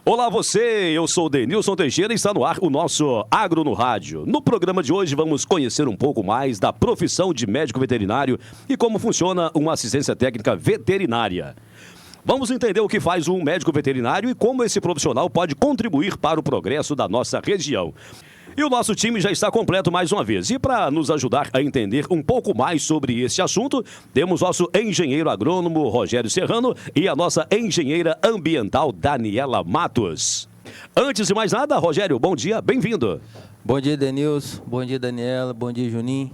Olá você, eu sou o Denilson Teixeira e está no ar o nosso Agro no Rádio. No programa de hoje vamos conhecer um pouco mais da profissão de médico veterinário e como funciona uma assistência técnica veterinária. Vamos entender o que faz um médico veterinário e como esse profissional pode contribuir para o progresso da nossa região. E o nosso time já está completo mais uma vez. E para nos ajudar a entender um pouco mais sobre esse assunto, temos nosso engenheiro agrônomo Rogério Serrano e a nossa engenheira ambiental Daniela Matos. Antes de mais nada, Rogério, bom dia, bem-vindo. Bom dia, Denilson. Bom dia, Daniela. Bom dia, Juninho.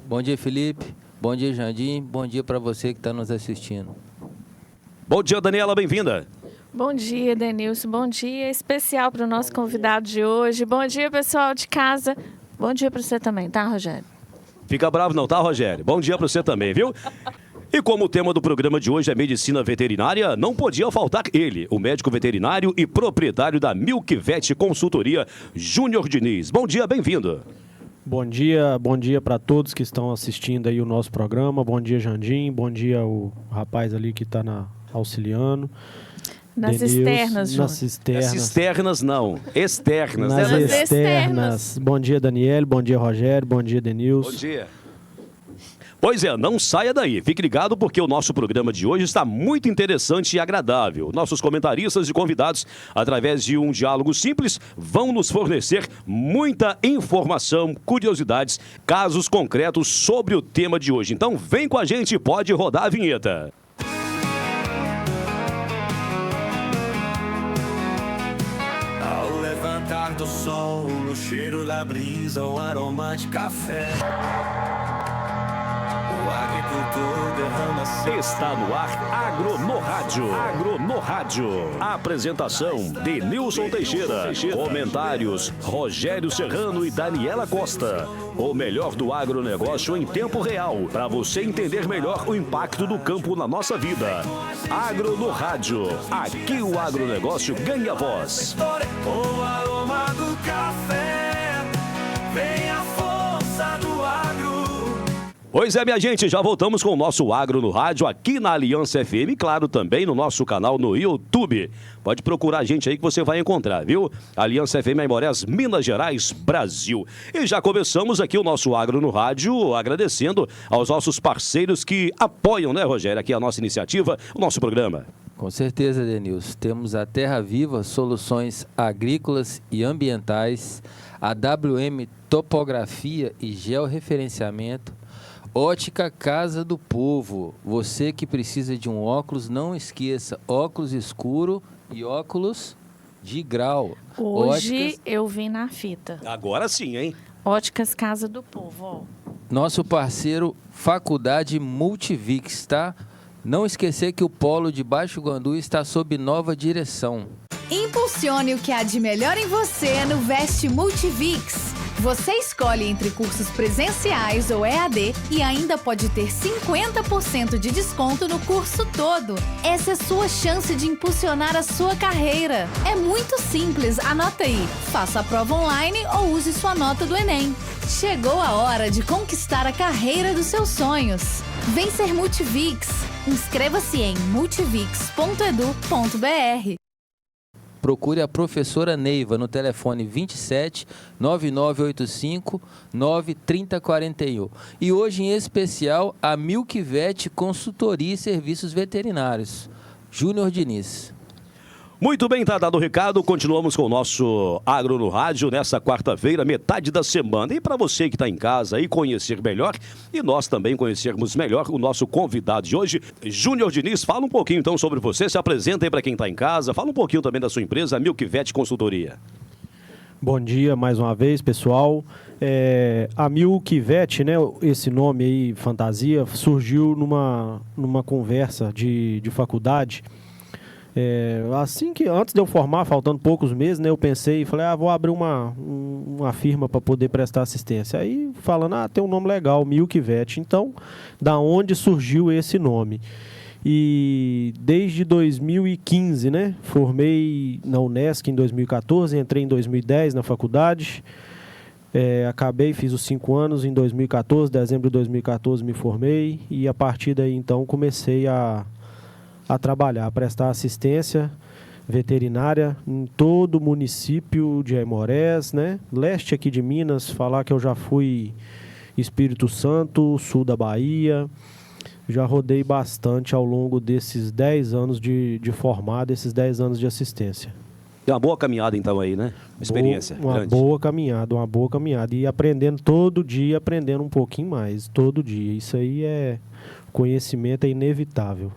Bom dia, Felipe. Bom dia, Jandim. Bom dia para você que está nos assistindo. Bom dia, Daniela, bem-vinda. Bom dia, Denilson. Bom dia especial para o nosso convidado de hoje. Bom dia, pessoal de casa. Bom dia para você também, tá, Rogério? Fica bravo não, tá, Rogério? Bom dia para você também, viu? E como o tema do programa de hoje é medicina veterinária, não podia faltar ele, o médico veterinário e proprietário da Milk Vet Consultoria, Júnior Diniz. Bom dia, bem-vindo. Bom dia para todos que estão assistindo aí o nosso programa. Bom dia, Jandim. Bom dia o rapaz ali que está auxiliando. Nas externas, João. Nas externas. Nas externas não, externas. Nas né? externas. Bom dia, Daniel. Bom dia, Rogério. Bom dia, Denilson. Bom dia. Pois é, não saia daí. Fique ligado porque o nosso programa de hoje está muito interessante e agradável. Nossos comentaristas e convidados, através de um diálogo simples, vão nos fornecer muita informação, curiosidades, casos concretos sobre o tema de hoje. Então vem com a gente, pode rodar a vinheta. Do sol, no cheiro da brisa, o aroma de café. O agricultor derrama. Está no ar Agro no Rádio. Agro no Rádio. Apresentação Denilson Teixeira. Comentários Rogério Serrano e Daniela Costa. O melhor do agronegócio em tempo real, para você entender melhor o impacto do campo na nossa vida. Agro no Rádio. Aqui o agronegócio ganha voz. O aroma do café, vem a força do agro. Pois é, minha gente, já voltamos com o nosso Agro no Rádio aqui na Aliança FM e, claro, também no nosso canal no YouTube. Pode procurar a gente aí que você vai encontrar, viu? Aliança FM Aimorés, Minas Gerais, Brasil. E já começamos aqui o nosso Agro no Rádio agradecendo aos nossos parceiros que apoiam, né, Rogério, aqui a nossa iniciativa, o nosso programa. Com certeza, Denilson. Temos a Terra Viva, soluções agrícolas e ambientais, a WM Topografia e Georreferenciamento, Ótica Casa do Povo. Você que precisa de um óculos, não esqueça, óculos escuro e óculos de grau. Hoje Óticas... eu vim na fita. Agora sim, hein? Óticas Casa do Povo, ó. Nosso parceiro Faculdade Multivix, tá? Não esquecer que o Polo de Baixo Guandu está sob nova direção. Impulsione o que há de melhor em você no Veste Multivix. Você escolhe entre cursos presenciais ou EAD e ainda pode ter 50% de desconto no curso todo. Essa é sua chance de impulsionar a sua carreira. É muito simples, anota aí. Faça a prova online ou use sua nota do Enem. Chegou a hora de conquistar a carreira dos seus sonhos. Vem ser Multivix. Inscreva-se em multivix.edu.br. Procure a professora Neiva no telefone 27 9985 93041. E hoje, em especial, a Milk Vet Consultoria e Serviços Veterinários. Júnior Diniz. Muito bem, tá dado o recado. Continuamos com o nosso Agro no Rádio nessa quarta-feira, metade da semana. E para você que está em casa aí conhecer melhor e nós também conhecermos melhor o nosso convidado de hoje, Júnior Diniz, fala um pouquinho então sobre você, se apresenta aí para quem está em casa, fala um pouquinho também da sua empresa, a Milk Vet Consultoria. Bom dia mais uma vez, pessoal. A Milk Vet, né, esse nome aí, fantasia, surgiu numa conversa de faculdade. Assim que antes de eu formar, faltando poucos meses, né, eu pensei e falei, vou abrir uma firma para poder prestar assistência. Aí falando, tem um nome legal, Milk Vet. Então, da onde surgiu esse nome? E desde 2015, né, formei na Unesc em 2014, entrei em 2010 na faculdade, fiz os 5 anos em 2014, dezembro de 2014 me formei e a partir daí então comecei a trabalhar, a prestar assistência veterinária em todo o município de Aimorés, né? Leste aqui de Minas, falar que eu já fui Espírito Santo, sul da Bahia. Já rodei bastante ao longo desses 10 anos de formado, esses 10 anos de assistência. É uma boa caminhada então aí, né? Uma experiência Uma grande. boa caminhada. E aprendendo todo dia, aprendendo um pouquinho mais, todo dia. Isso aí conhecimento é inevitável.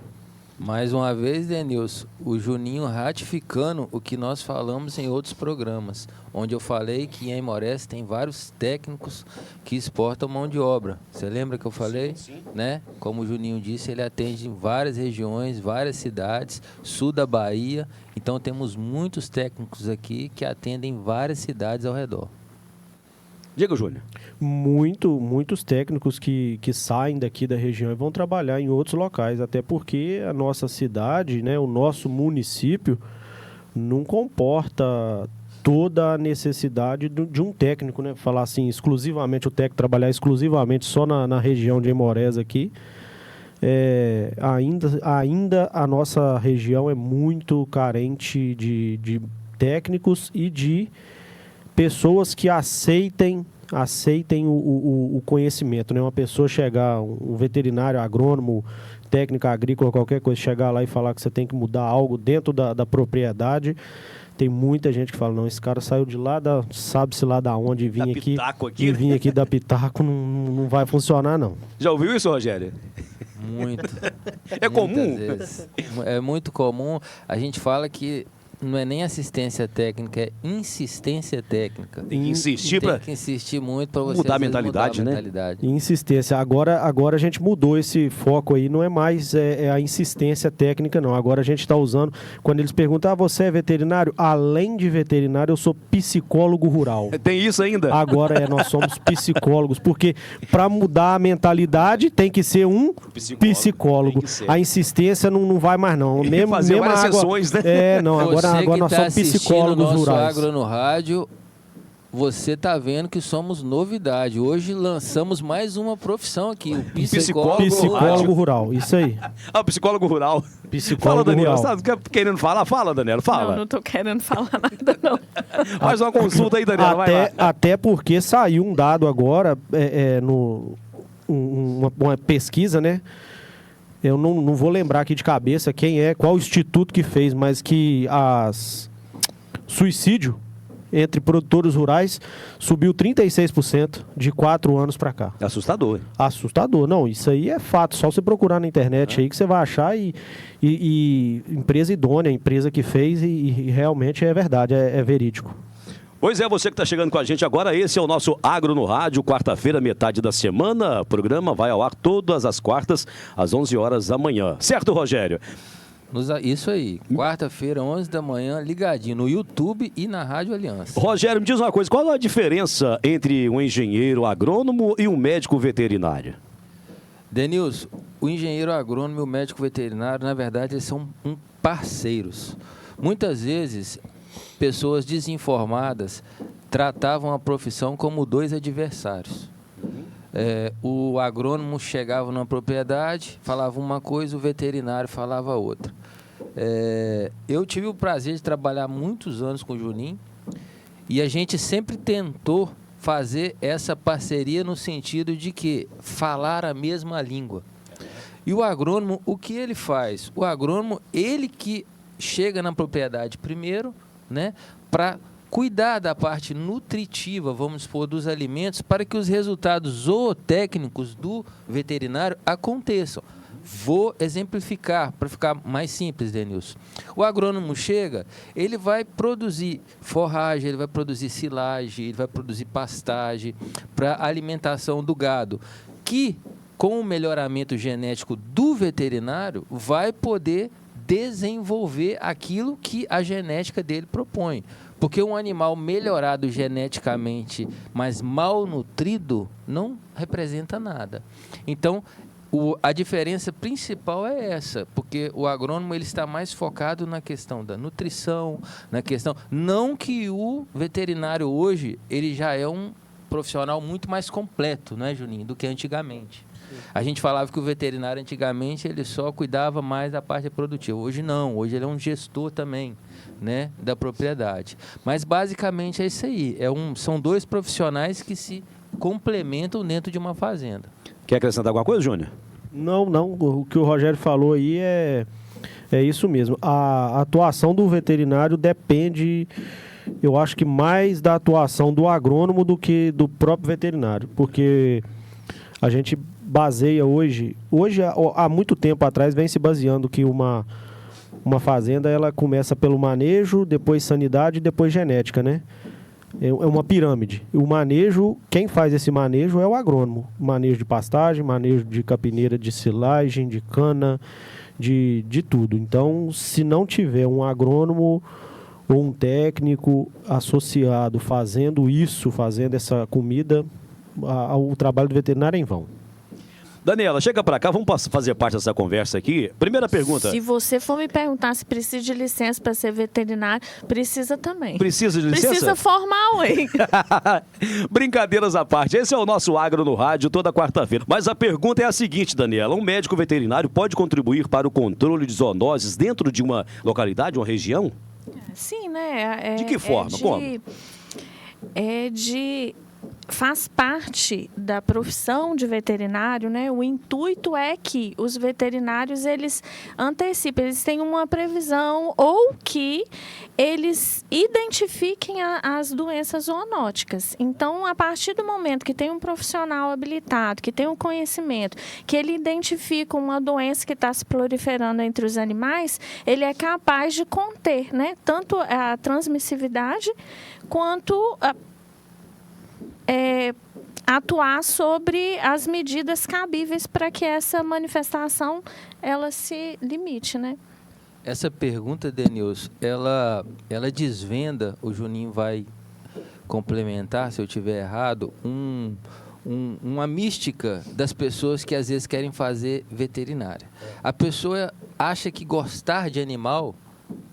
Mais uma vez, Denilson, o Juninho ratificando o que nós falamos em outros programas, onde eu falei que em Aimorés tem vários técnicos que exportam mão de obra. Você lembra que eu falei? Sim. Né? Como o Juninho disse, ele atende em várias regiões, várias cidades, sul da Bahia. Então temos muitos técnicos aqui que atendem várias cidades ao redor. Diga, Júnior. Muitos técnicos que saem daqui da região e vão trabalhar em outros locais, até porque a nossa cidade, né, o nosso município, não comporta toda a necessidade de um técnico, né? Falar assim, exclusivamente o técnico trabalhar exclusivamente só na região de Aimorés aqui. Ainda a nossa região é muito carente de técnicos e de pessoas que aceitem o conhecimento, né? Uma pessoa chegar, um veterinário, agrônomo, técnico agrícola, qualquer coisa, chegar lá e falar que você tem que mudar algo dentro da propriedade. Tem muita gente que fala, não, esse cara saiu de lá, sabe-se lá da onde, e vir aqui dar pitaco, não vai funcionar, não. Já ouviu isso, Rogério? Muito. É comum? Vezes. É muito comum. A gente fala que não é nem assistência técnica, é insistência técnica. Insistir Tem para que insistir muito para você mudar a às vezes, mentalidade, mudar a né? mentalidade. Insistência. Agora a gente mudou esse foco aí, não é mais a insistência técnica, não. Agora a gente está usando, quando eles perguntam, você é veterinário? Além de veterinário, eu sou psicólogo rural. Tem isso ainda? Agora nós somos psicólogos, porque para mudar a mentalidade tem que ser um psicólogo. Tem que ser. A insistência não vai mais, não. Fazer várias sessões, né? Agora nós somos psicólogos nosso rurais. Agro no Rádio, você está vendo que somos novidade. Hoje lançamos mais uma profissão aqui, o psicólogo rural. Isso aí. Ah, psicólogo rural. Psicólogo Fala, Daniel. rural. Você tá querendo falar? Fala, Daniel. Fala. Não estou querendo falar nada, não. Faz uma consulta aí, Daniel. Vai lá. Até porque saiu um dado agora, uma pesquisa, né? Eu não vou lembrar aqui de cabeça qual instituto que fez, mas que suicídio entre produtores rurais subiu 36% de 4 anos para cá. Assustador. Assustador. Não, isso aí é fato. Só você procurar na internet aí que você vai achar e empresa idônea, empresa que fez e realmente é verdade, é verídico. Pois é, você que está chegando com a gente agora, esse é o nosso Agro no Rádio, quarta-feira, metade da semana. O programa vai ao ar todas as quartas, às 11 horas da manhã. Certo, Rogério? Isso aí, quarta-feira, 11 da manhã, ligadinho no YouTube e na Rádio Aliança. Rogério, me diz uma coisa, qual a diferença entre um engenheiro agrônomo e um médico veterinário? Denilson, o engenheiro agrônomo e o médico veterinário, na verdade, eles são parceiros. Muitas vezes, pessoas desinformadas tratavam a profissão como 2 adversários. O agrônomo chegava numa propriedade, falava uma coisa, o veterinário falava outra. Eu tive o prazer de trabalhar muitos anos com o Juninho e a gente sempre tentou fazer essa parceria no sentido de que falar a mesma língua. E o agrônomo, o que ele faz? O agrônomo, ele que chega na propriedade primeiro, né, para cuidar da parte nutritiva, vamos supor, dos alimentos, para que os resultados zootécnicos do veterinário aconteçam. Vou exemplificar, para ficar mais simples, Denilson. O agrônomo chega, ele vai produzir forragem, ele vai produzir silagem, ele vai produzir pastagem para a alimentação do gado, que, com o melhoramento genético do veterinário, vai poder desenvolver aquilo que a genética dele propõe. Porque um animal melhorado geneticamente, mas mal nutrido, não representa nada. Então, a diferença principal é essa, porque o agrônomo ele está mais focado na questão da nutrição, na questão... Não que o veterinário hoje, ele já é um profissional muito mais completo, não é, Juninho, do que antigamente. A gente falava que o veterinário antigamente ele só cuidava mais da parte reprodutiva. Hoje não, hoje ele é um gestor também, né, da propriedade. Mas basicamente é isso aí. São dois profissionais que se complementam dentro de uma fazenda. Quer acrescentar alguma coisa, Júnior? Não. O que o Rogério falou aí é isso mesmo. A atuação do veterinário depende, eu acho que mais da atuação do agrônomo do que do próprio veterinário. Porque a gente baseia hoje há muito tempo atrás, vem se baseando que uma fazenda ela começa pelo manejo, depois sanidade e depois genética, né? É uma pirâmide. O manejo, quem faz esse manejo é o agrônomo. Manejo de pastagem, manejo de capineira, de silagem, de cana, de tudo. Então, se não tiver um agrônomo ou um técnico associado fazendo essa comida, o trabalho do veterinário é em vão. Daniela, chega pra cá, vamos fazer parte dessa conversa aqui. Primeira pergunta. Se você for me perguntar se precisa de licença para ser veterinário, precisa também. Precisa de licença? Precisa formar, ué. Brincadeiras à parte, esse é o nosso Agro no Rádio toda quarta-feira. Mas a pergunta é a seguinte, Daniela. Um médico veterinário pode contribuir para o controle de zoonoses dentro de uma localidade, uma região? Sim, né? De que forma? Como? Faz parte da profissão de veterinário, né? O intuito é que os veterinários, eles antecipem, eles têm uma previsão ou que eles identifiquem as doenças zoonóticas. Então, a partir do momento que tem um profissional habilitado, que tem um conhecimento, que ele identifica uma doença que está se proliferando entre os animais, ele é capaz de conter, né? Tanto a transmissividade quanto atuar sobre as medidas cabíveis para que essa manifestação ela se limite, né? Essa pergunta, Denilson, ela desvenda, o Juninho vai complementar, se eu estiver errado, uma mística das pessoas que às vezes querem fazer veterinária. A pessoa acha que gostar de animal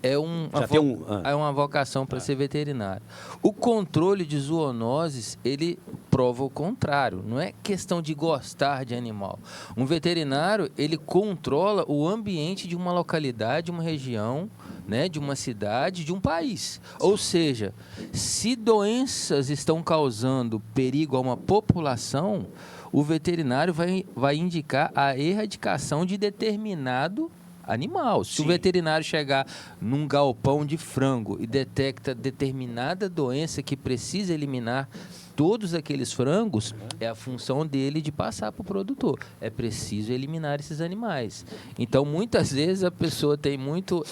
é uma vocação para ser veterinário. O controle de zoonoses, ele prova o contrário. Não é questão de gostar de animal. Um veterinário, ele controla o ambiente de uma localidade, de uma região, né, de uma cidade, de um país. Ou seja, se doenças estão causando perigo a uma população, o veterinário vai indicar a erradicação de determinado animal. Se o veterinário chegar num galpão de frango e detecta determinada doença que precisa eliminar todos aqueles frangos, é a função dele de passar para o produtor. É preciso eliminar esses animais. Então, muitas vezes a pessoa tem muito,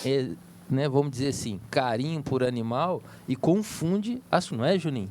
vamos dizer assim, carinho por animal e confunde, não é, Juninho?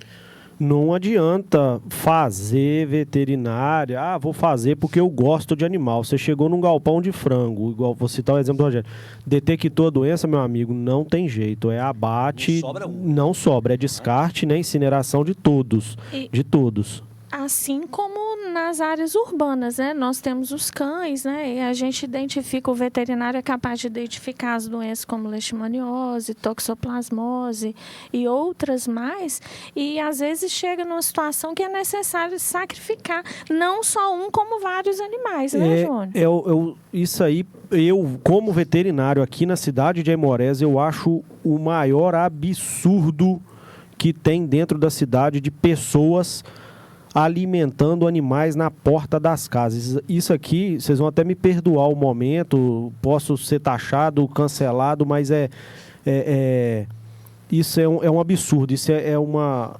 Não adianta fazer veterinária, vou fazer porque eu gosto de animal. Você chegou num galpão de frango, igual vou citar o exemplo do Rogério, detectou a doença, meu amigo, não tem jeito, é abate, não sobra, é descarte, né, incineração de todos, de todos. Assim como nas áreas urbanas, né? Nós temos os cães, né? E a gente identifica, o veterinário é capaz de identificar as doenças como leishmaniose, toxoplasmose e outras mais. E às vezes chega numa situação que é necessário sacrificar não só um, como vários animais, né, Júnior? Isso aí, eu como veterinário aqui na cidade de Aimorés, eu acho o maior absurdo que tem dentro da cidade de pessoas alimentando animais na porta das casas. Isso aqui, vocês vão até me perdoar o momento, posso ser taxado, cancelado, mas isso é um absurdo, isso é uma...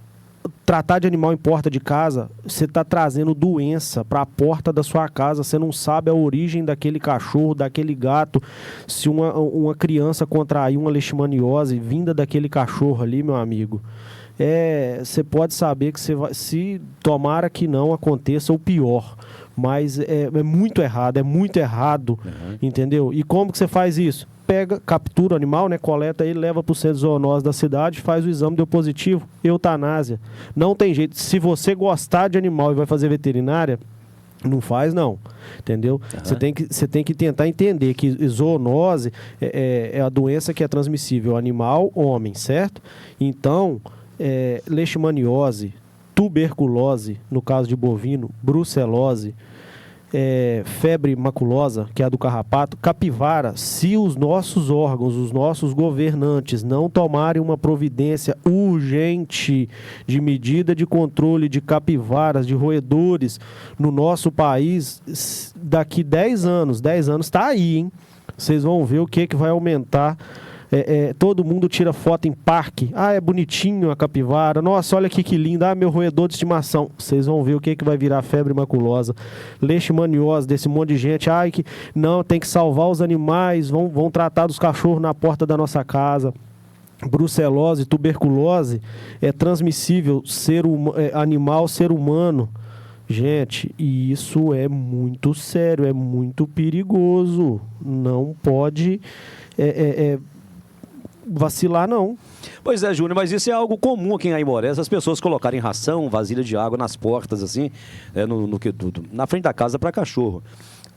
Tratar de animal em porta de casa, você está trazendo doença para a porta da sua casa, você não sabe a origem daquele cachorro, daquele gato, se uma criança contrair uma leishmaniose vinda daquele cachorro ali, meu amigo, você pode saber que você vai, se tomara que não aconteça o pior, mas é muito errado, entendeu? E como que você faz isso? Captura o animal, né, coleta ele, leva para o centro de zoonose da cidade, faz o exame, deu positivo, eutanásia. Não tem jeito. Se você gostar de animal e vai fazer veterinária, não faz não, entendeu? Você tem que tentar entender que zoonose é a doença que é transmissível animal-homem, certo? Então, leishmaniose, tuberculose, no caso de bovino, brucelose, febre maculosa, que é a do carrapato, capivara, se os nossos órgãos, os nossos governantes não tomarem uma providência urgente de medida de controle de capivaras, de roedores no nosso país, daqui 10 anos está aí, hein? Vocês vão ver o que vai aumentar. Todo mundo tira foto em parque. Ah, é bonitinho a capivara. Nossa, olha aqui que lindo. Ah, meu roedor de estimação. Vocês vão ver o que vai virar febre maculosa. Leishmaniose desse monte de gente. Ai, que não, tem que salvar os animais. Vão tratar dos cachorros na porta da nossa casa. Brucelose, tuberculose é transmissível animal, ser humano. Gente, e isso é muito sério, é muito perigoso. Não pode vacilar, não. Pois é, Júnior, mas isso é algo comum aqui em Aimorés, as pessoas colocarem ração, vasilha de água nas portas, assim, na frente da casa para cachorro.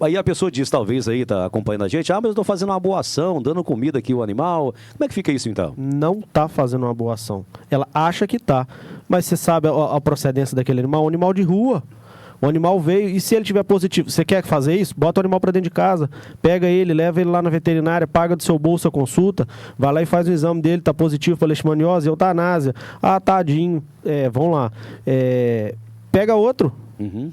Aí a pessoa diz, talvez aí, tá acompanhando a gente, mas eu estou fazendo uma boa ação, dando comida aqui ao animal. Como é que fica isso, então? Não tá fazendo uma boa ação. Ela acha que tá, mas você sabe a procedência daquele animal? Um animal de rua. O animal veio, e se ele tiver positivo, você quer fazer isso? Bota o animal para dentro de casa, pega ele, leva ele lá na veterinária, paga do seu bolso a consulta, vai lá e faz o exame dele, tá positivo para leishmaniose, eutanásia. Ah, tadinho, vão lá. Pega outro,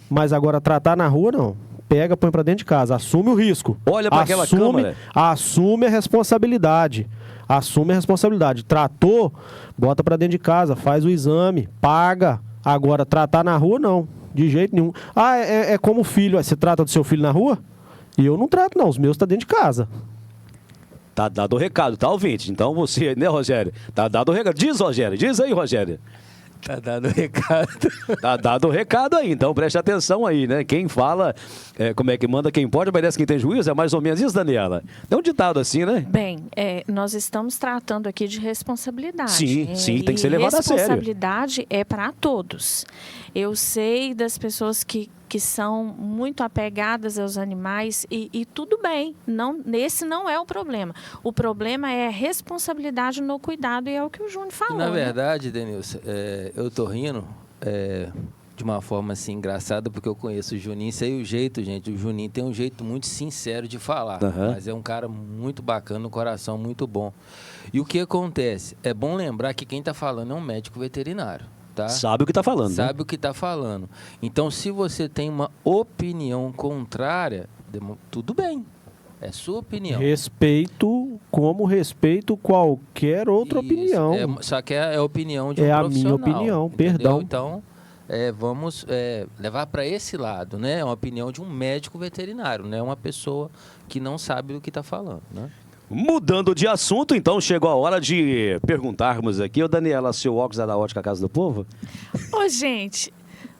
mas agora tratar na rua, não. Pega, põe para dentro de casa, assume o risco. Olha para aquela câmera. Assume a responsabilidade. Assume a responsabilidade. Tratou, bota para dentro de casa, faz o exame, paga. Agora, tratar na rua, não. De jeito nenhum. Ah, é como filho. Você trata do seu filho na rua? E eu não trato, não. Os meus estão dentro de casa. Tá dado o recado, tá, ouvinte? Então você, né, Rogério? Tá dado o recado. Diz, Rogério. Diz aí, Rogério. Tá dado o recado. Tá dado o recado aí, então preste atenção aí, né? Quem fala, como é que manda quem pode, obedece quem tem juízo, é mais ou menos isso, Daniela? É um ditado assim, né? Bem, nós estamos tratando aqui de responsabilidade. Sim, tem que ser levado a sério. Responsabilidade é para todos. Eu sei das pessoas que são muito apegadas aos animais e tudo bem, esse não é o problema. O problema é a responsabilidade no cuidado e é o que o Júnior falou. Na verdade, Denilson, eu tô rindo de uma forma assim engraçada porque eu conheço o Juninho, sei o jeito, gente. O Juninho tem um jeito muito sincero de falar, mas é um cara muito bacana, um coração muito bom. E o que acontece? É bom lembrar que quem está falando é um médico veterinário. Tá? Sabe o que está falando. Sabe, né? O que está falando. Então, se você tem uma opinião contrária, tudo bem. É sua opinião. Respeito como respeito qualquer outra opinião. Só que é a opinião de um profissional. É a minha opinião, entendeu? Perdão. Então, vamos levar para esse lado, né? É uma opinião de um médico veterinário, não é uma pessoa que não sabe do que está falando, né? Mudando de assunto, então chegou a hora de perguntarmos aqui. Ô, Daniela, seu óculos é da Ótica Casa do Povo? Ô, gente,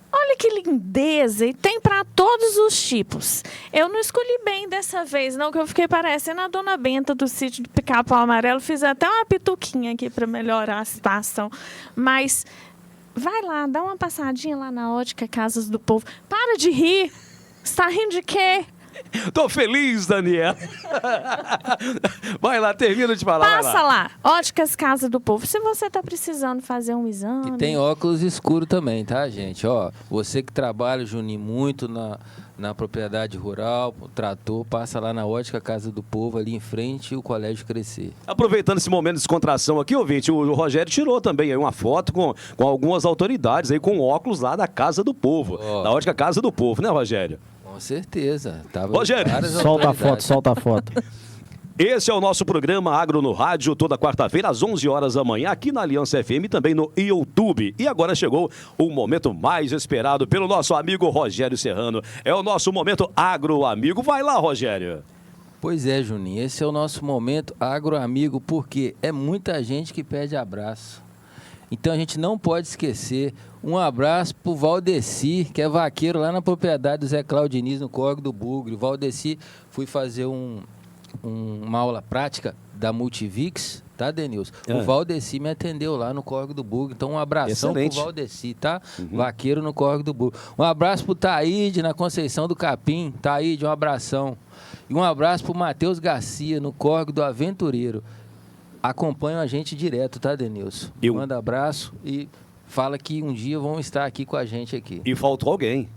olha que lindeza, e tem para todos os tipos. Eu não escolhi bem dessa vez, não, que eu fiquei parecendo a Dona Benta do sítio de Pica-Pau Amarelo. Fiz até uma pituquinha aqui para melhorar a situação. Mas vai lá, dá uma passadinha lá na Ótica Casas do Povo. Para de rir. Você tá rindo de quê? Tô feliz, Daniela. Vai lá, termina de falar. Passa lá. Óticas Casa do Povo. Se você tá precisando fazer um exame. E tem óculos escuro também, tá, gente? Ó, você que trabalha, Juninho, muito na propriedade rural, trator, passa lá na Ótica Casa do Povo, ali em frente, o Colégio Crescer. Aproveitando esse momento de descontração aqui, ouvinte, o Rogério tirou também aí uma foto com algumas autoridades aí com óculos lá da Casa do Povo. Da Ótica Casa do Povo, né, Rogério? Com certeza. Rogério, solta a foto. Esse é o nosso programa Agro no Rádio, toda quarta-feira às 11 horas da manhã, aqui na Aliança FM e também no YouTube. E agora chegou o momento mais esperado pelo nosso amigo Rogério Serrano. É o nosso momento Agro Amigo. Vai lá, Rogério. Pois é, Juninho, esse é o nosso momento Agro Amigo, porque é muita gente que pede abraço. Então a gente não pode esquecer. Um abraço pro Valdeci, que é vaqueiro lá na propriedade do Zé Claudiniz, no Córrego do Bugre. O Valdeci, fui fazer uma aula prática da Multivix, tá, Denilson? O Valdeci me atendeu lá no Córrego do Bugre. Então um abração pro Valdeci, tá? Vaqueiro no Córrego do Bugre. Um abraço pro Taíde, na Conceição do Capim. Taíde, um abração. E um abraço pro Matheus Garcia, no Córrego do Aventureiro. Acompanham a gente direto, tá, Denilson? Manda abraço e fala que um dia vão estar aqui com a gente aqui. E faltou alguém.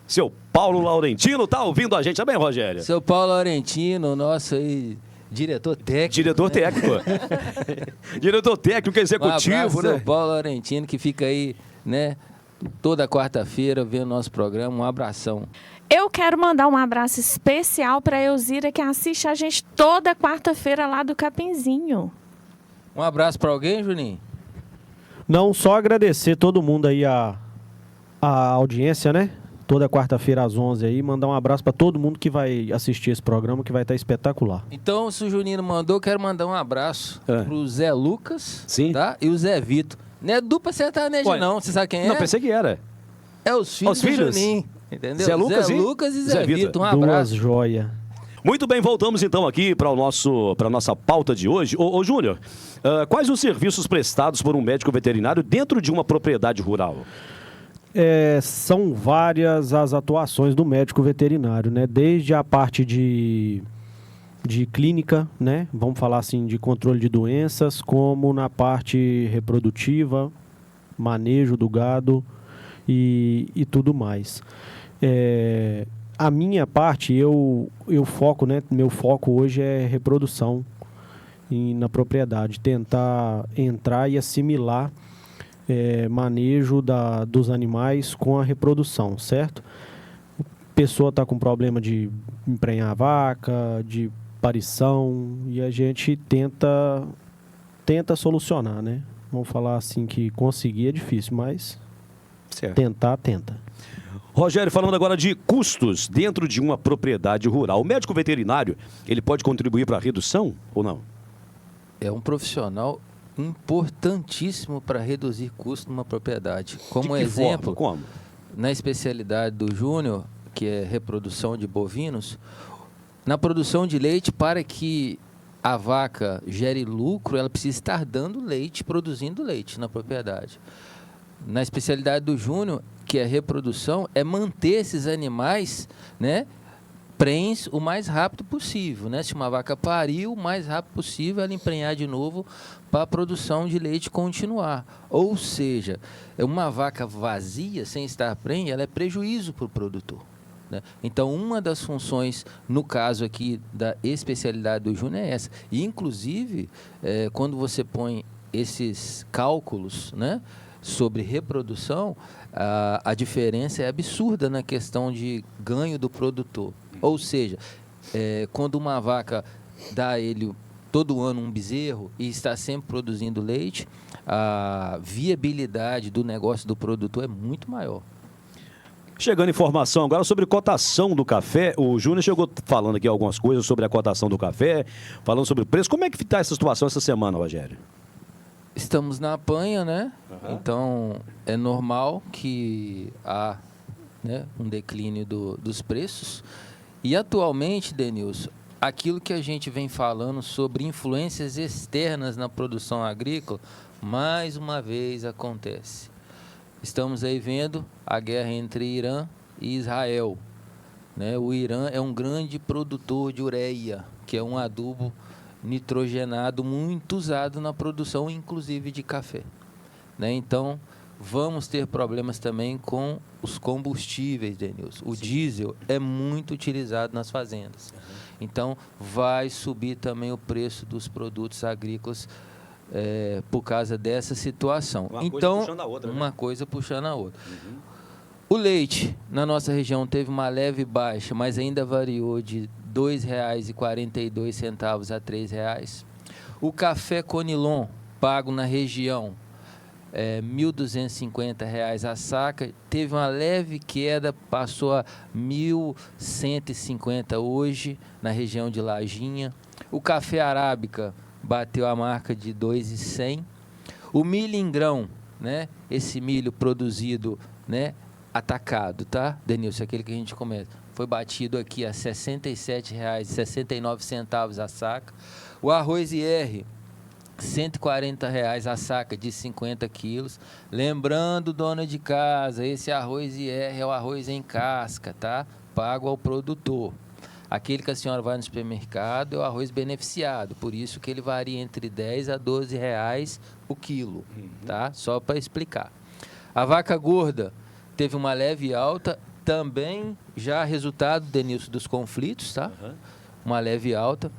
Seu Paulo Laurentino tá ouvindo a gente também, Rogério? Seu Paulo Laurentino, nosso aí, diretor técnico. Diretor técnico. Diretor técnico executivo, Um abraço, né? seu Paulo Laurentino, que fica aí, né, toda quarta-feira vendo nosso programa. Um abração. Eu quero mandar um abraço especial para a Elzira, que assiste a gente toda quarta-feira lá do Capinzinho. Um abraço para alguém, Juninho? Não, só agradecer todo mundo aí a audiência, né? Toda quarta-feira às 11 aí, mandar um abraço para todo mundo que vai assistir esse programa, que vai estar espetacular. Então, se o Juninho mandou, eu quero mandar um abraço pro Zé Lucas, Sim. tá? E o Zé Vitor. Não é dupla sertaneja, Ué, não. Você sabe quem é? Não, pensei que era. É os filhos Os do filhos? Juninho. Entendeu? Zé Lucas e Zé Zé Vitor. Vitor. Um Duas abraço. joias. Muito bem, voltamos então aqui para a nossa pauta de hoje. Ô Júnior, quais os serviços prestados por um médico veterinário dentro de uma propriedade rural? São várias as atuações do médico veterinário, né? Desde a parte de clínica, né? Vamos falar assim, de controle de doenças, como na parte reprodutiva, manejo do gado e tudo mais. A minha parte, eu foco, né? Meu foco hoje é reprodução na propriedade, tentar entrar e assimilar manejo dos animais com a reprodução, certo? A pessoa está com problema de emprenhar a vaca, de parição, e a gente tenta solucionar, né? Vamos falar assim que conseguir é difícil, mas Certo. tenta. Rogério, falando agora de custos dentro de uma propriedade rural. O médico veterinário, ele pode contribuir para a redução ou não? É um profissional importantíssimo para reduzir custos numa propriedade. Como De que exemplo, forma? Como? na especialidade do Júnior, que é reprodução de bovinos, na produção de leite, para que a vaca gere lucro, ela precisa estar dando leite, produzindo leite na propriedade. Na especialidade do Júnior, que é reprodução, é manter esses animais, né, prens o mais rápido possível, né? Se uma vaca pariu, o mais rápido possível ela emprenhar de novo para a produção de leite continuar. Ou seja, uma vaca vazia, sem estar prenha, ela é prejuízo para o produtor, né? Então, uma das funções, no caso aqui da especialidade do Júnior, é essa. E, inclusive, quando você põe esses cálculos, né, sobre reprodução, a diferença é absurda na questão de ganho do produtor. Ou seja, quando uma vaca dá a ele todo ano um bezerro e está sempre produzindo leite, a viabilidade do negócio do produtor é muito maior. Chegando informação agora sobre cotação do café. O Júnior chegou falando aqui algumas coisas sobre a cotação do café, falando sobre o preço. Como é que está essa situação essa semana, Rogério? Estamos na apanha, né? Então, é normal que há, né, um declínio dos preços. E, atualmente, Denilson, aquilo que a gente vem falando sobre influências externas na produção agrícola, mais uma vez acontece. Estamos aí vendo a guerra entre Irã e Israel, né? O Irã é um grande produtor de ureia, que é um adubo nitrogenado muito usado na produção, inclusive de café, né? Então, vamos ter problemas também com os combustíveis, Denilson. O diesel é muito utilizado nas fazendas. Então, vai subir também o preço dos produtos agrícolas por causa dessa situação. Uma coisa puxando a outra, né? Uma coisa puxando a outra. O leite, na nossa região, teve uma leve baixa, mas ainda variou de R$ 2,42 a R$ 3,00. O café Conilon, pago na região, R$ 1.250 a saca, teve uma leve queda, passou a R$ 1.150 hoje, na região de Lajinha. O café arábica bateu a marca de R$ 2,100. O milho em grão, né? Esse milho produzido, né, atacado, tá, Denilson? Aquele que a gente começa. Foi batido aqui a R$ 67,69 a saca. O arroz IR, R$ 140 a saca de 50 quilos. Lembrando, dona de casa, esse arroz IR é o arroz em casca, tá? Pago ao produtor. Aquele que a senhora vai no supermercado é o arroz beneficiado, por isso que ele varia entre 10 a 12 reais o quilo, tá? Só para explicar. A vaca gorda teve uma leve alta Também já resultado, Denilson, dos conflitos, tá? Uma leve alta.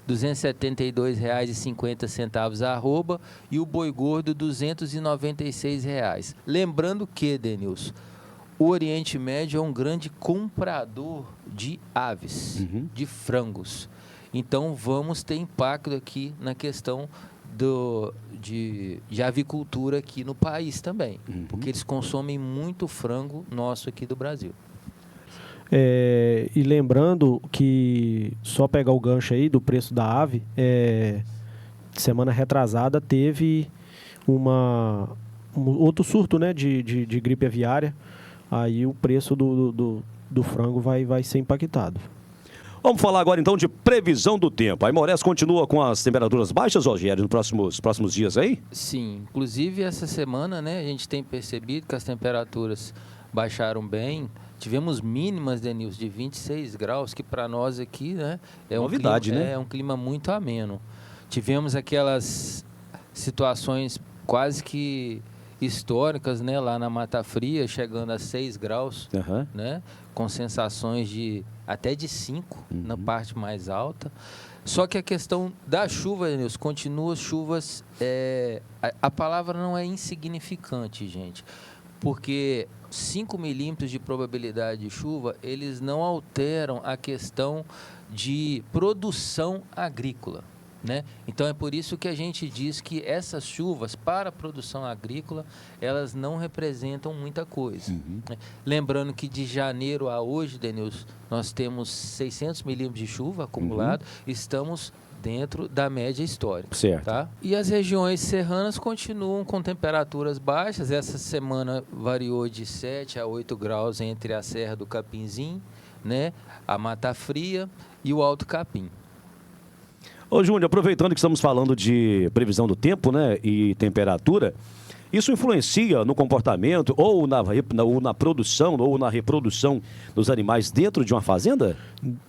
R$ 272,50 a arroba e o boi gordo R$ 296. Lembrando que, Denilson, o Oriente Médio é um grande comprador de aves, de frangos. Então, vamos ter impacto aqui na questão de avicultura aqui no país também, porque eles consomem muito frango nosso aqui do Brasil. E lembrando que, só pegar o gancho aí do preço da ave, semana retrasada teve outro surto, né, de gripe aviária, aí o preço do frango vai ser impactado. Vamos falar agora então de previsão do tempo. A Aimorés continua com as temperaturas baixas, Rogério, nos próximos dias aí? Sim, inclusive essa semana, né, a gente tem percebido que as temperaturas baixaram bem. Tivemos mínimas, Denilson, de 26 graus, que para nós aqui, né, novidade, clima, né? É um clima muito ameno. Tivemos aquelas situações quase que históricas, né, lá na Mata Fria, chegando a 6 graus, né, com sensações até de 5 na parte mais alta. Só que a questão da chuva, Denilson, continua chuvas... a palavra não é insignificante, gente, porque 5 milímetros de probabilidade de chuva, eles não alteram a questão de produção agrícola, né? Então é por isso que a gente diz que essas chuvas para a produção agrícola, elas não representam muita coisa, né? Lembrando que de janeiro a hoje, Denilson, nós temos 600 milímetros de chuva acumulado, estamos dentro da média histórica. Certo. Tá? E as regiões serranas continuam com temperaturas baixas. Essa semana variou de 7 a 8 graus entre a Serra do Capinzim, né, a Mata Fria e o Alto Capim. Ô, Júnior, aproveitando que estamos falando de previsão do tempo, né, e temperatura, isso influencia no comportamento ou na produção ou na reprodução dos animais dentro de uma fazenda?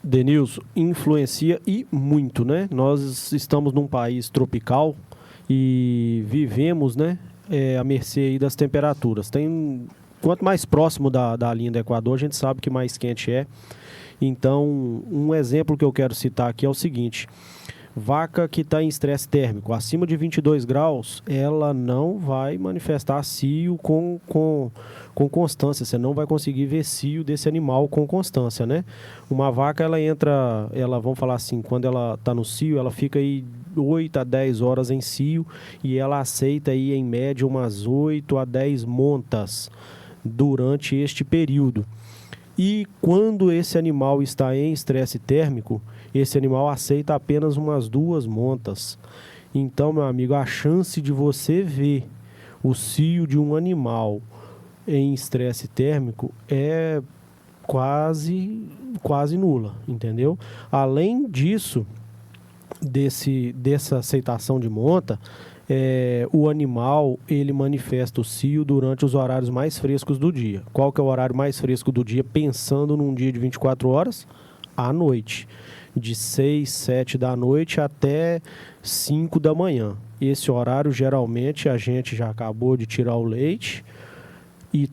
Denilson, influencia e muito, né? Nós estamos num país tropical e vivemos, né, à mercê aí das temperaturas. Quanto mais próximo da linha do Equador, a gente sabe que mais quente é. Então, um exemplo que eu quero citar aqui é o seguinte: vaca que está em estresse térmico, acima de 22 graus, ela não vai manifestar cio com constância. Você não vai conseguir ver cio desse animal com constância, né? Uma vaca, vamos falar assim, quando ela está no cio, ela fica aí 8 a 10 horas em cio e ela aceita aí, em média, umas 8 a 10 montas durante este período. E quando esse animal está em estresse térmico, esse animal aceita apenas umas 2 montas. Então, meu amigo, a chance de você ver o cio de um animal em estresse térmico é quase nula, entendeu? Além disso, dessa aceitação de monta, o animal, ele manifesta o cio durante os horários mais frescos do dia. Qual que é o horário mais fresco do dia, pensando num dia de 24 horas? À noite. De 6, 7 da noite até 5 da manhã. Esse horário, geralmente, a gente já acabou de tirar o leite e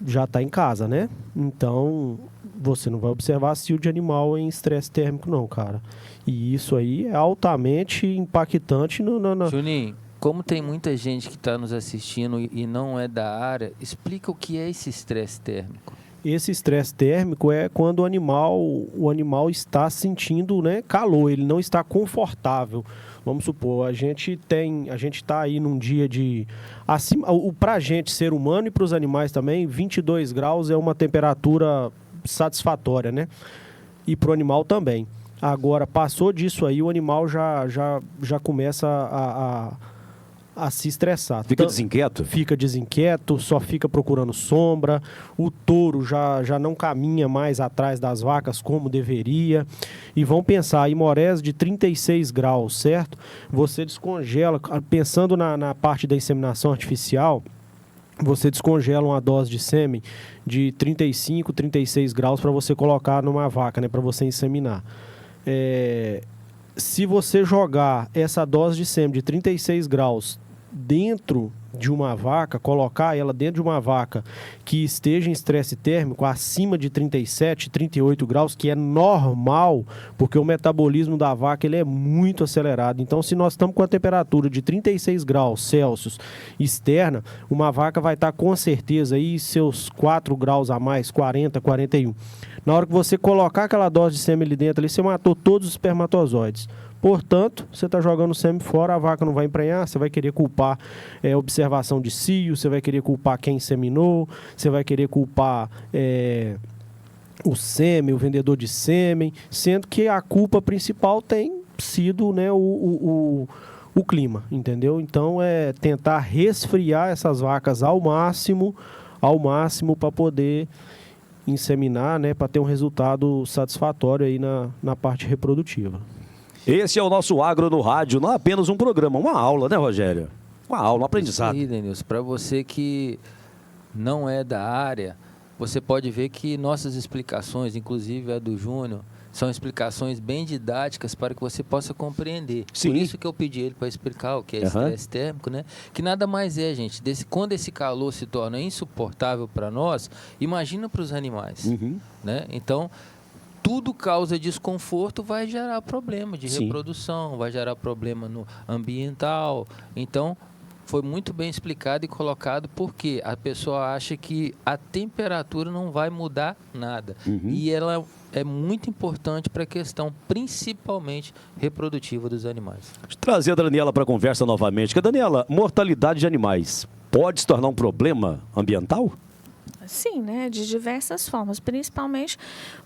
já está em casa, né? Então, você não vai observar cio de animal em estresse térmico, não, cara. E isso aí é altamente impactante Juninho, como tem muita gente que está nos assistindo e não é da área, explica o que é esse estresse térmico. Esse estresse térmico é quando o animal está sentindo, né, calor, ele não está confortável. Vamos supor, a gente está aí num dia de... Para a gente, ser humano, e para os animais também, 22 graus é uma temperatura satisfatória, né? E para o animal também. Agora, passou disso aí, o animal já começa a se estressar. Fica desinquieto? Fica desinquieto, só fica procurando sombra. O touro já não caminha mais atrás das vacas como deveria. E vão pensar, Aimorés de 36 graus, certo? Você descongela, pensando na parte da inseminação artificial, você descongela uma dose de sêmen de 35, 36 graus para você colocar numa vaca, né, para você inseminar. Se você jogar essa dose de sêmen de 36 graus dentro de uma vaca, colocar ela dentro de uma vaca que esteja em estresse térmico acima de 37, 38 graus, que é normal, porque o metabolismo da vaca ele é muito acelerado. Então, se nós estamos com a temperatura de 36 graus Celsius externa, uma vaca vai estar com certeza aí seus 4 graus a mais, 40, 41. Na hora que você colocar aquela dose de sêmen ali dentro, ali, você matou todos os espermatozoides. Portanto, você está jogando o sêmen fora, a vaca não vai emprenhar, você vai querer culpar observação de cio, você vai querer culpar quem inseminou, você vai querer culpar o sêmen, o vendedor de sêmen, sendo que a culpa principal tem sido, né, o clima, entendeu? Então, é tentar resfriar essas vacas ao máximo para poder inseminar, né, para ter um resultado satisfatório aí na parte reprodutiva. Esse é o nosso Agro no Rádio, não é apenas um programa, uma aula, né, Rogério? Uma aula, um aprendizado. Isso aí, Denilson. Para você que não é da área, você pode ver que nossas explicações, inclusive a do Júnior, são explicações bem didáticas para que você possa compreender. Sim. Por isso que eu pedi ele para explicar o que é estresse térmico, né? Que nada mais é, gente, quando esse calor se torna insuportável para nós, imagina para os animais, né? Então, tudo causa desconforto, vai gerar problema de reprodução, vai gerar problema no ambiental. Então, foi muito bem explicado e colocado porque a pessoa acha que a temperatura não vai mudar nada. E ela é muito importante para a questão, principalmente, reprodutiva dos animais. Deixa eu trazer a Daniela para a conversa novamente. Daniela, mortalidade de animais pode se tornar um problema ambiental? Sim, né? De diversas formas, principalmente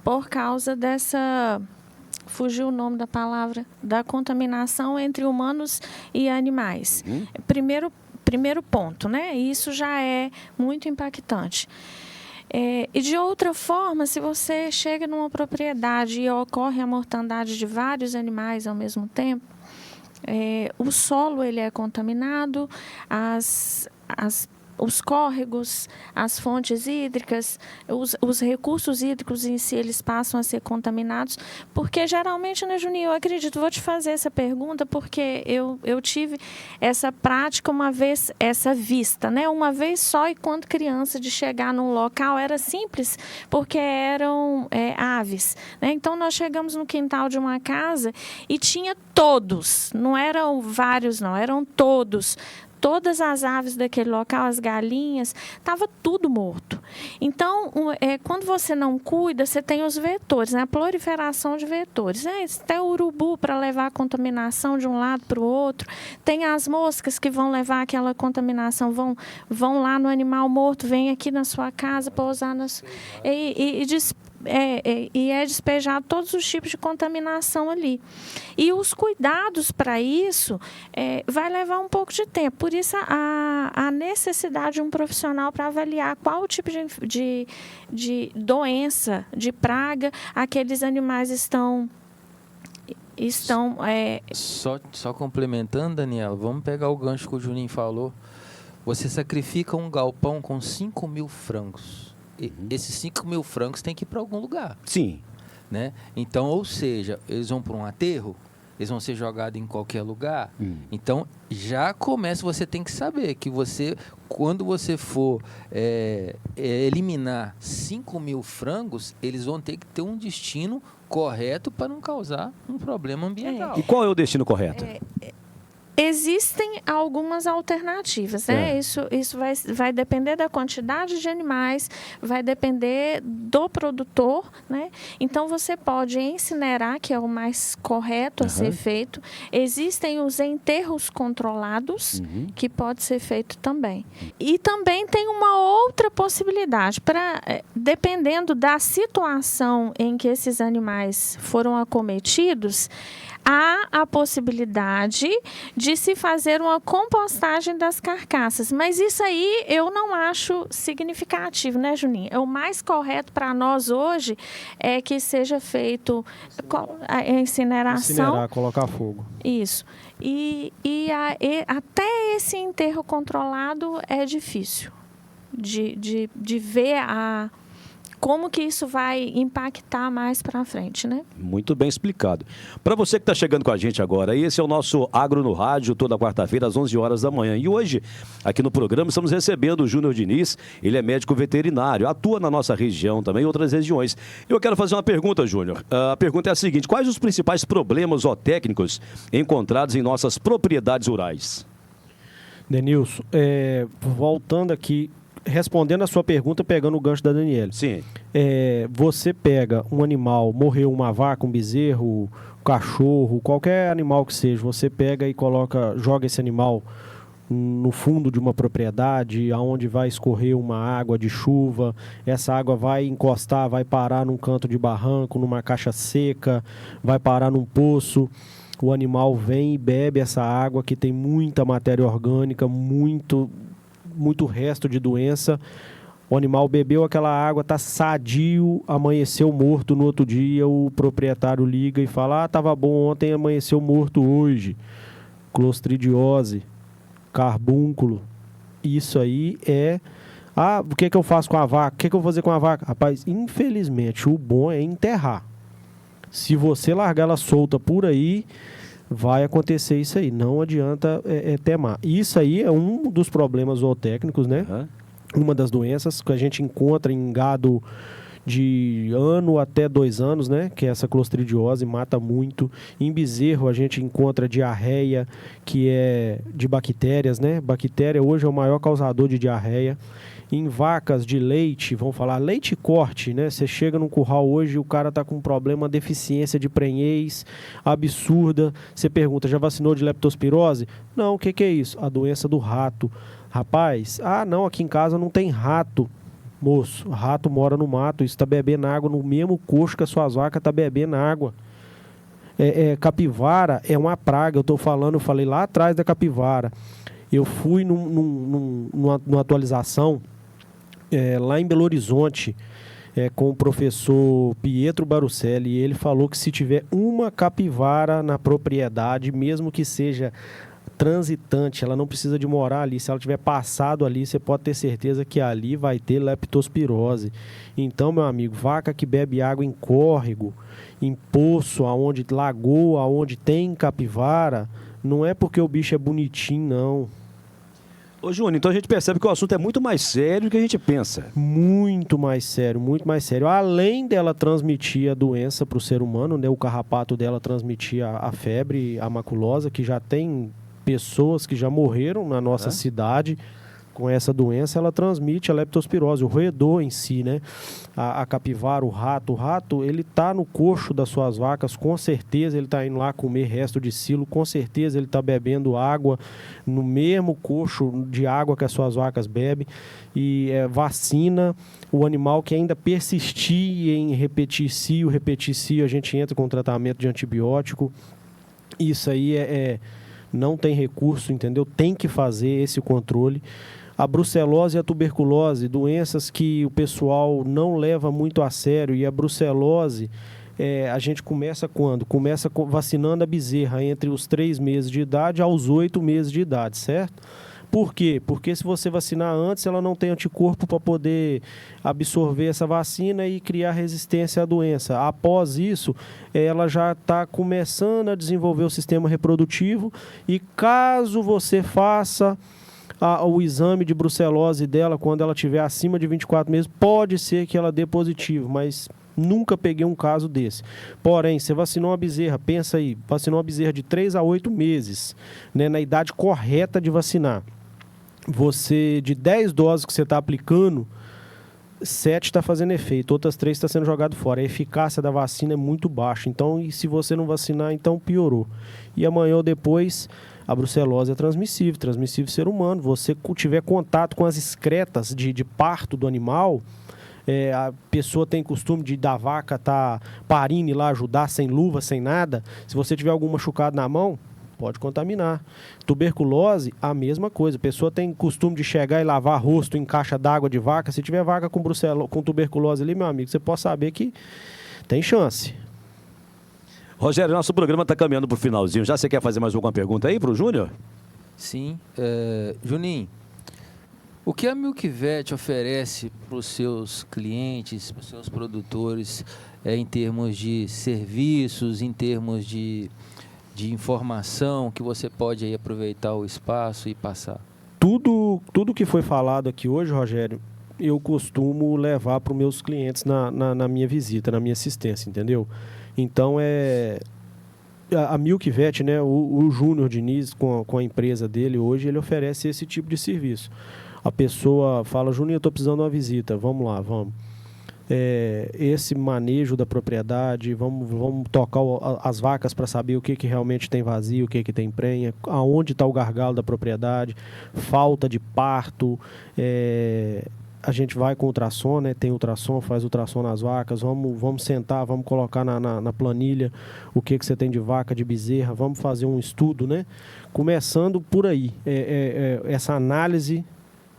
por causa dessa... Fugiu o nome da palavra, da contaminação entre humanos e animais. Primeiro ponto, né? Isso já é muito impactante. E de outra forma, se você chega numa propriedade e ocorre a mortandade de vários animais ao mesmo tempo, o solo ele é contaminado, os córregos, as fontes hídricas, os recursos hídricos em si, eles passam a ser contaminados, porque geralmente, né, Juninho, eu acredito, vou te fazer essa pergunta, porque eu tive essa prática uma vez, essa vista, né, uma vez só, e quando criança, de chegar num local, era simples, porque eram aves, né? Então, nós chegamos no quintal de uma casa e tinha todos, não eram vários não, eram todas as aves daquele local, as galinhas, estava tudo morto. Então, quando você não cuida, você tem os vetores, né? A proliferação de vetores. Tem o urubu para levar a contaminação de um lado para o outro. Tem as moscas que vão levar aquela contaminação, vão lá no animal morto, vem aqui na sua casa, pousar e é despejado todos os tipos de contaminação ali. E os cuidados para isso vai levar um pouco de tempo. Por isso, a necessidade de um profissional para avaliar qual o tipo de doença, de praga, aqueles animais estão Só complementando, Daniela, vamos pegar o gancho que o Juninho falou. Você sacrifica um galpão com 5.000 frangos. Esses 5.000 frangos têm que ir para algum lugar. Sim. Né? Então, ou seja, eles vão para um aterro, eles vão ser jogados em qualquer lugar. Então, já começa, você tem que saber que você, quando você for eliminar 5.000 frangos, eles vão ter que ter um destino correto para não causar um problema ambiental. E qual é o destino correto? Existem algumas alternativas, né? Isso vai depender da quantidade de animais, vai depender do produtor, né? Então, você pode incinerar, que é o mais correto a ser feito. Existem os enterros controlados, que pode ser feito também. E também tem uma outra possibilidade, dependendo da situação em que esses animais foram acometidos, há a possibilidade de se fazer uma compostagem das carcaças. Mas isso aí eu não acho significativo, né, Juninho? O mais correto para nós hoje é que seja feito a incineração. Incinerar, colocar fogo. Isso. E até esse enterro controlado é difícil de ver como que isso vai impactar mais para frente, né? Muito bem explicado. Para você que está chegando com a gente agora, esse é o nosso Agro no Rádio, toda quarta-feira, às 11 horas da manhã. E hoje, aqui no programa, estamos recebendo o Júnior Diniz. Ele é médico veterinário, atua na nossa região também, em outras regiões. Eu quero fazer uma pergunta, Júnior. A pergunta é a seguinte: quais os principais problemas zootécnicos encontrados em nossas propriedades rurais? Denilson, voltando aqui, respondendo a sua pergunta, pegando o gancho da Daniela. Sim. Você pega um animal, morreu uma vaca, um bezerro, um cachorro, qualquer animal que seja, você pega e joga esse animal no fundo de uma propriedade, aonde vai escorrer uma água de chuva, essa água vai encostar, vai parar num canto de barranco, numa caixa seca, vai parar num poço. O animal vem e bebe essa água que tem muita matéria orgânica, muito resto de doença. O animal bebeu aquela água, está sadio, amanheceu morto no outro dia, o proprietário liga e fala: estava bom ontem, amanheceu morto hoje. Clostridiose, carbúnculo. Isso aí é... o que eu faço com a vaca? O que eu vou fazer com a vaca? Rapaz, infelizmente, o bom é enterrar. Se você largar ela solta por aí, vai acontecer isso aí. Não adianta temar. Isso aí é um dos problemas zootécnicos, né? Uhum. Uma das doenças que a gente encontra em gado de 1 até 2 anos, né? Que é essa clostridiose, mata muito. Em bezerro a gente encontra diarreia, que é de bactérias, né? Bactéria hoje é o maior causador de diarreia. Em vacas de leite, vamos falar leite corte, né? Você chega num curral hoje e o cara tá com um problema, deficiência de prenhez absurda. Você pergunta: já vacinou de leptospirose? Não, o que é isso? A doença do rato. Rapaz, não, aqui em casa não tem rato. Moço, rato mora no mato, isso tá bebendo água no mesmo coxo que as suas vacas tá bebendo água. Capivara é uma praga, eu falei lá atrás da capivara. Eu fui numa atualização lá em Belo Horizonte com o professor Pietro Barucelli, e ele falou que se tiver uma capivara na propriedade, mesmo que seja transitante, ela não precisa de morar ali, se ela tiver passado ali, você pode ter certeza que ali vai ter leptospirose. Então, meu amigo, vaca que bebe água em córrego, em poço, lagoa, aonde tem capivara, não é porque o bicho é bonitinho, não. Ô, Júnior, então a gente percebe que o assunto é muito mais sério do que a gente pensa. Muito mais sério, muito mais sério. Além dela transmitir a doença para o ser humano, né, o carrapato dela transmitir a febre, a maculosa, que já tem pessoas que já morreram na nossa cidade com essa doença, ela transmite a leptospirose, o roedor em si, né? A capivara, o rato, ele tá no coxo das suas vacas, com certeza ele tá indo lá comer resto de silo, com certeza ele tá bebendo água no mesmo coxo de água que as suas vacas bebem, e vacina o animal que ainda persistir em repetir cio, a gente entra com tratamento de antibiótico. Isso aí não tem recurso, entendeu? Tem que fazer esse controle. A brucelose e a tuberculose, doenças que o pessoal não leva muito a sério. E a brucelose, a gente começa quando? Começa vacinando a bezerra entre os 3 meses de idade aos 8 meses de idade, certo? Por quê? Porque se você vacinar antes, ela não tem anticorpo para poder absorver essa vacina e criar resistência à doença. Após isso, ela já está começando a desenvolver o sistema reprodutivo, e caso você faça o exame de brucelose dela, quando ela estiver acima de 24 meses, pode ser que ela dê positivo, mas nunca peguei um caso desse. Porém, você vacinou uma bezerra, pensa aí, vacinou uma bezerra de 3 a 8 meses, né, na idade correta de vacinar. Você, de 10 doses que você está aplicando, 7 está fazendo efeito, outras 3 está sendo jogado fora. A eficácia da vacina é muito baixa. Então, e se você não vacinar, então piorou. E amanhã ou depois, a brucelose é transmissível ser humano. Você tiver contato com as excretas de parto do animal, a pessoa tem costume da vaca estar parindo e lá ajudar sem luva, sem nada. Se você tiver algum machucado na mão, pode contaminar. Tuberculose, a mesma coisa. A pessoa tem costume de chegar e lavar rosto em caixa d'água de vaca. Se tiver vaca com tuberculose ali, meu amigo, você pode saber que tem chance. Rogério, nosso programa está caminhando para o finalzinho. Já você quer fazer mais alguma pergunta aí para o Júnior? Sim. Juninho, O que a Milkvet oferece para os seus clientes, para os seus produtores, em termos de serviços, em termos de informação, que você pode aí aproveitar o espaço e passar? Tudo que foi falado aqui hoje, Rogério, eu costumo levar para os meus clientes na minha visita, na minha assistência, entendeu? Então, a Milkvet, né, o Júnior Diniz, com a empresa dele hoje, ele oferece esse tipo de serviço. A pessoa fala, Juninho, eu estou precisando de uma visita, vamos lá, vamos. Esse manejo da propriedade, vamos tocar as vacas para saber o que realmente tem vazio, o que tem prenha, aonde está o gargalo da propriedade, falta de parto, a gente vai com ultrassom, né? Tem ultrassom, faz ultrassom nas vacas, vamos sentar, vamos colocar na planilha o que você tem de vaca, de bezerra, vamos fazer um estudo, né? Começando por aí, essa análise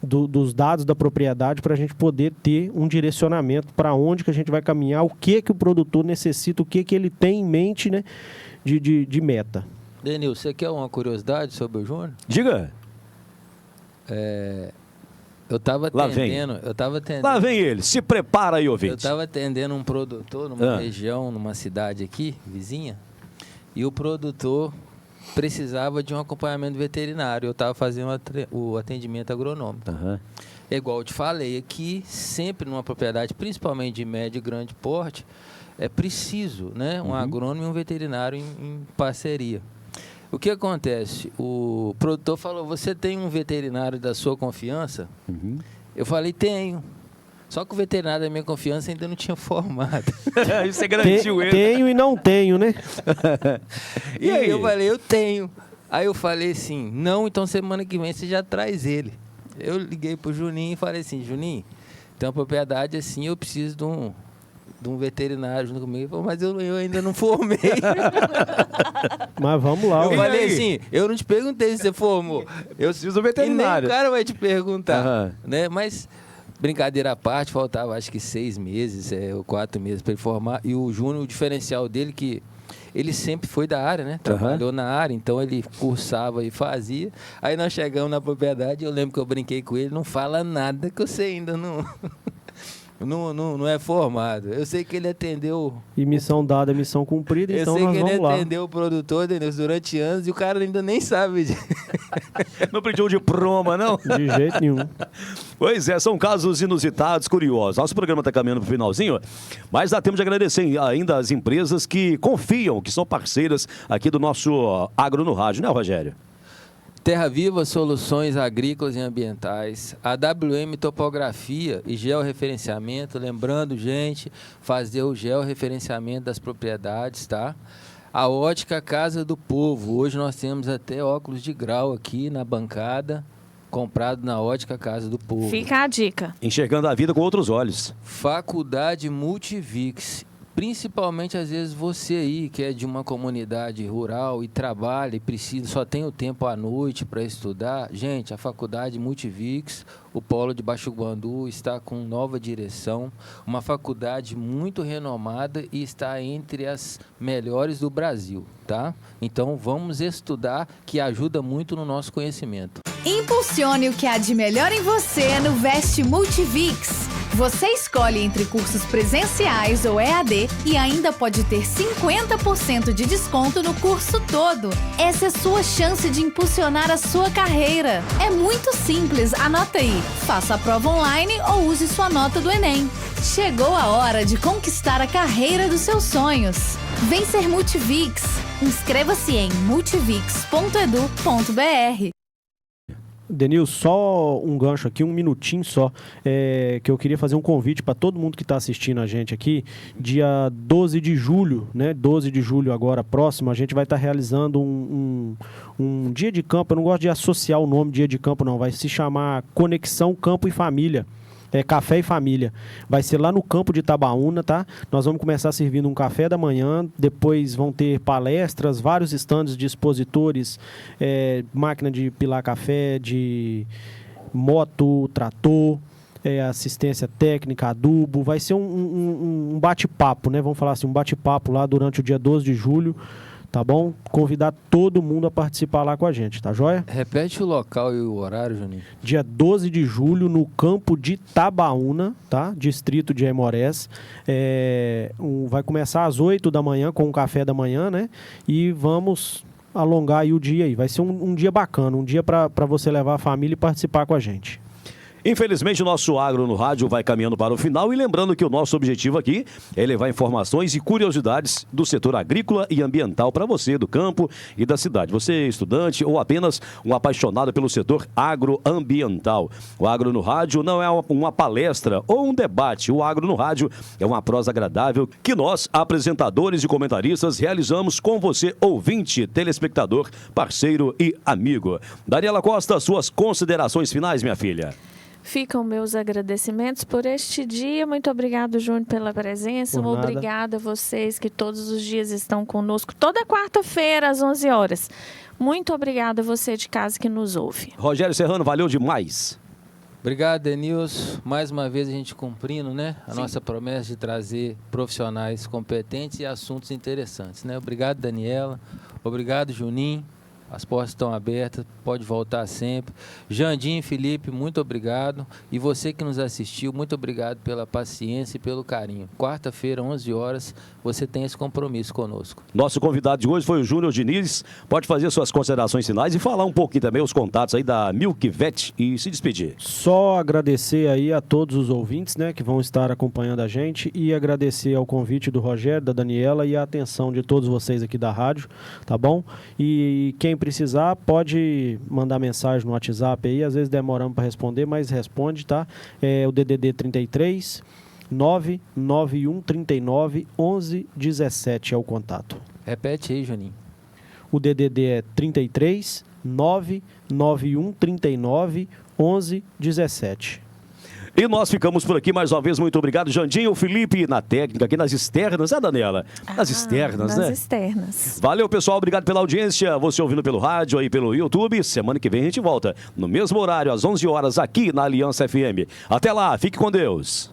dos dados da propriedade para a gente poder ter um direcionamento para onde que a gente vai caminhar, o que o produtor necessita, o que ele tem em mente, né, de meta. Denil, você quer uma curiosidade sobre o Júnior? Diga. Eu estava atendendo... Lá vem ele, se prepara aí, Eu ouvinte. estava atendendo um produtor numa região, numa cidade aqui, vizinha, e o produtor precisava de um acompanhamento veterinário. Eu estava fazendo o atendimento agronômico. Uhum. É igual eu te falei aqui, sempre numa propriedade, principalmente de médio e grande porte, é preciso, né, um agrônomo e um veterinário em parceria. O que acontece? O produtor falou, você tem um veterinário da sua confiança? Eu falei, tenho. Só que o veterinário da minha confiança ainda não tinha formado. Isso você garantiu ele. Tenho e não tenho, né? E aí eu falei, eu tenho. Aí eu falei assim, não, então semana que vem você já traz ele. Eu liguei pro Juninho e falei assim, Juninho, tem uma propriedade assim, eu preciso de um veterinário junto comigo. Ele falou, mas eu ainda não formei. Mas vamos lá. Eu falei assim, eu não te perguntei se você formou. Eu preciso do E nem veterinário. o cara vai te perguntar, né? Mas, brincadeira à parte, faltava acho que 6 meses, ou 4 meses para ele formar. E o Júnior, o diferencial dele que ele sempre foi da área, né? Trabalhou na área, então ele cursava e fazia. Aí nós chegamos na propriedade, eu lembro que eu brinquei com ele, não fala nada que você ainda não é formado. Eu sei que ele atendeu... E missão dada, missão cumprida, então eu sei nós que ele vamos lá. atendeu o produtor, Denilson, durante anos e o cara ainda nem sabe disso. Não pediu de proma, não? De jeito nenhum. Pois é, são casos inusitados, curiosos. Nosso programa está caminhando para o finalzinho, mas dá tempo de agradecer ainda as empresas que confiam, que são parceiras aqui do nosso Agro no Rádio, né, Rogério? Terra Viva Soluções Agrícolas e Ambientais, a WM Topografia e Georreferenciamento, lembrando, gente, fazer o georreferenciamento das propriedades, tá? A Ótica Casa do Povo, hoje nós temos até óculos de grau aqui na bancada, comprado na Ótica Casa do Povo. Fica a dica. Enxergando a vida com outros olhos. Faculdade Multivix. Principalmente, às vezes, você aí, que é de uma comunidade rural e trabalha e precisa, só tem o tempo à noite para estudar. Gente, a Faculdade Multivix, o Polo de Baixo Guandu, está com nova direção. Uma faculdade muito renomada e está entre as melhores do Brasil, tá? Então, vamos estudar, que ajuda muito no nosso conhecimento. Impulsione o que há de melhor em você no Veste Multivix. Você escolhe entre cursos presenciais ou EAD e ainda pode ter 50% de desconto no curso todo. Essa é a sua chance de impulsionar a sua carreira. É muito simples, anota aí. Faça a prova online ou use sua nota do Enem. Chegou a hora de conquistar a carreira dos seus sonhos. Vem ser Multivix. Inscreva-se em multivix.edu.br. Denil, só um gancho aqui, um minutinho só, que eu queria fazer um convite para todo mundo que está assistindo a gente aqui. Dia 12 de julho, né? 12 de julho agora próximo, a gente vai estar realizando um dia de campo. Eu não gosto de associar o nome dia de campo, não. Vai se chamar Conexão Campo e Família. Café e Família. Vai ser lá no campo de Itabaúna, tá? Nós vamos começar servindo um café da manhã, depois vão ter palestras, vários estandes de expositores, máquina de pilar café, de moto, trator, assistência técnica, adubo. Vai ser um bate-papo, né? Vamos falar assim, um bate-papo lá durante o dia 12 de julho. tá bom? Convidar todo mundo a participar lá com a gente, tá joia? Repete o local e o horário, Juninho. Dia 12 de julho, no campo de Tabaúna, tá? Distrito de Aimorés. Vai começar às 8 da manhã, com o café da manhã, né? E vamos alongar aí o dia aí. Vai ser um dia bacana, um dia para você levar a família e participar com a gente. Infelizmente, o nosso Agro no Rádio vai caminhando para o final e lembrando que o nosso objetivo aqui é levar informações e curiosidades do setor agrícola e ambiental para você do campo e da cidade. Você, estudante ou apenas um apaixonado pelo setor agroambiental. O Agro no Rádio não é uma palestra ou um debate. O Agro no Rádio é uma prosa agradável que nós, apresentadores e comentaristas, realizamos com você, ouvinte, telespectador, parceiro e amigo. Daniela Costa, suas considerações finais, minha filha. Ficam meus agradecimentos por este dia. Muito obrigado, Júnior, pela presença. Obrigada a vocês que todos os dias estão conosco, toda quarta-feira, às 11 horas. Muito obrigada a você de casa que nos ouve. Rogério Serrano, valeu demais. Obrigado, Denilson. Mais uma vez a gente cumprindo, né, a nossa promessa de trazer profissionais competentes e assuntos interessantes, né? Obrigado, Daniela. Obrigado, Juninho. As portas estão abertas, pode voltar sempre. Jandim e Felipe, muito obrigado. E você que nos assistiu, muito obrigado pela paciência e pelo carinho. Quarta-feira, 11 horas, você tem esse compromisso conosco. Nosso convidado de hoje foi o Júnior Diniz. Pode fazer suas considerações finais e falar um pouquinho também os contatos aí da Milk Vet e se despedir. Só agradecer aí a todos os ouvintes, né, que vão estar acompanhando a gente e agradecer ao convite do Rogério, da Daniela e a atenção de todos vocês aqui da rádio, tá bom? E quem precisar, pode mandar mensagem no WhatsApp aí, às vezes demoramos para responder, mas responde, tá? É o DDD 33 991 39 11 17 é o contato. Repete aí, Juninho. O DDD é 33 991 39 11 17. E nós ficamos por aqui mais uma vez. Muito obrigado, Jandinho, Felipe, na técnica, aqui nas externas, né, Daniela? Nas externas, né? Nas externas. Valeu, pessoal. Obrigado pela audiência. Você ouvindo pelo rádio aí, pelo YouTube. Semana que vem a gente volta no mesmo horário, às 11 horas, aqui na Aliança FM. Até lá. Fique com Deus.